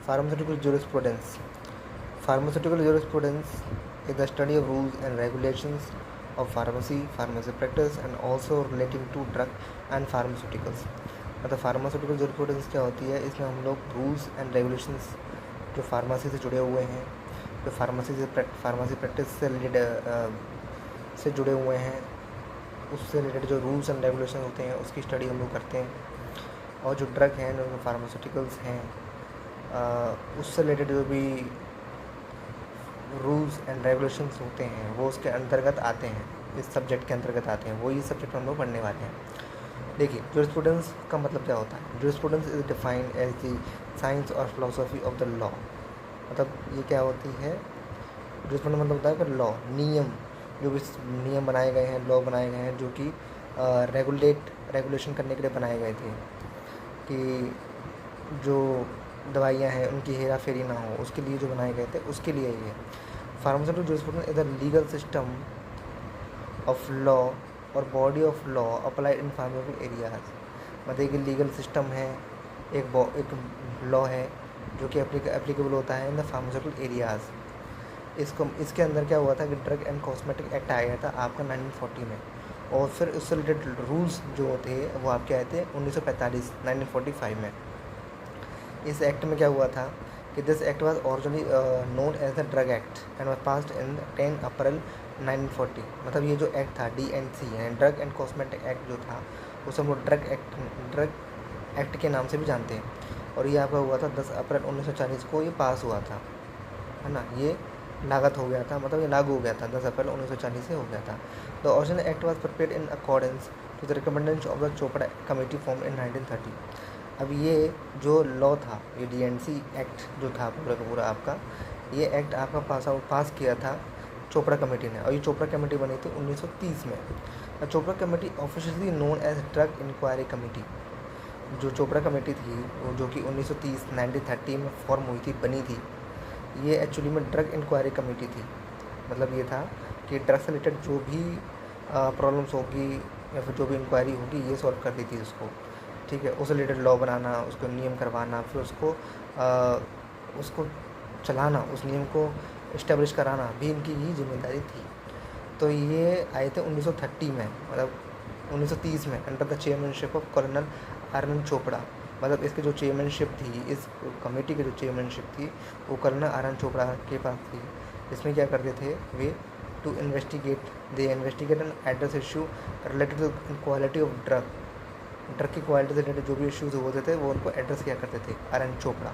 Pharmaceutical jurisprudence. Pharmaceutical jurisprudence is the study of rules and regulations of pharmacy, pharmacy practice and also relating to drug and pharmaceuticals. मतलब pharmaceutical jurisprudence क्या होती है, इसमें हम लोग rules and regulations जो pharmacy से जुड़े हुए हैं, जो फार्मेसी प्रैक्टिस से रिलेटेड से जुड़े हुए हैं, उससे रिलेटेड जो रूल्स एंड रेगुलेशन होते हैं उसकी स्टडी हम लोग करते हैं। और जो ड्रग हैं, जो फार्मास्यूटिकल्स हैं, उससे रिलेटेड जो भी रूल्स एंड रेगुलेशंस होते हैं वो उसके अंतर्गत आते हैं, इस सब्जेक्ट के अंतर्गत आते हैं। वो ये सब्जेक्ट हम लोग पढ़ने वाले हैं। देखिए, जुरिस्प्रूडेंस का मतलब क्या होता है। Jurisprudence is defined as the science और फिलोसफी ऑफ द लॉ। मतलब ये क्या होती है, जुरिस्प्रूडेंस मतलब होता है कि लॉ, नियम, जो भी नियम बनाए गए हैं, लॉ बनाए गए हैं जो कि रेगुलेशन करने के लिए बनाए गए थे कि जो दवाइयाँ हैं उनकी हेरा फेरी ना हो, उसके लिए जो बनाए गए थे, उसके लिए ये pharmaceutical jurisprudence is a legal system of law और body of law applied in pharmaceutical areas. मतलब एक लीगल सिस्टम है, एक लॉ है जो कि एप्लीकेबल होता है इन द फार्मास्यूटिकल एरियाज। इसके अंदर क्या हुआ था कि ड्रग एंड कॉस्मेटिक एक्ट आया था आपका 1940 में, और फिर उससे रिलेटेड रूल्स जो थे वो आपके आए थे 1945 में। इस एक्ट में क्या हुआ था कि this act was originally known as the drug act and was passed in 10 April 1940। मतलब ये जो एक्ट था DNC यानी ड्रग एंड कॉस्मेटिक एक्ट जो था उसे हम लोग ड्रग एक्ट के नाम से भी जानते हैं। और ये आपका हुआ था 10 अप्रैल 1940 को ये पास हुआ था, है ना। ये लागत हो गया था, मतलब ये लागू हो गया था 10 अप्रैल 1940 से हो गया था। The original act was prepared in accordance to the recommendation of the Chopra committee form in 1930। अब ये जो लॉ था, ये DNC एक्ट जो था पूरा का पूरा आपका, ये एक्ट आपका पास किया था चोपड़ा कमेटी ने, और ये चोपड़ा कमेटी बनी थी 1930 में। Chopra committee officially known as drug inquiry committee. जो चोपड़ा कमेटी थी वो जो कि 1930 में फॉर्म हुई थी, बनी थी, ये एक्चुअली में ड्रग इंक्वायरी कमेटी थी। मतलब ये था कि ड्रग से रिलेटेड जो भी प्रॉब्लम्स होगी या फिर जो भी इंक्वायरी होगी ये सॉल्व कर दी थी उसको, ठीक है। उससे रिलेटेड लॉ बनाना, उसको नियम करवाना, फिर उसको चलाना, उस नियम को इस्टेब्लिश कराना भी इनकी ही जिम्मेदारी थी। तो ये आए थे 1930 में, मतलब 1930 में under the chairmanship of colonel Anand Chopra. मतलब इसकी जो चेयरमैनशिप थी, इस कमेटी की जो चेयरमैनशिप थी वो कर्नल आनंद चोपड़ा के पास थी। इसमें क्या करते थे वे, to investigate and address issue related to quality of drug की क्वालिटी से रिलेटेड जो भी इश्यूज़ होते थे वो उनको एड्रेस किया करते थे आनंद चोपड़ा।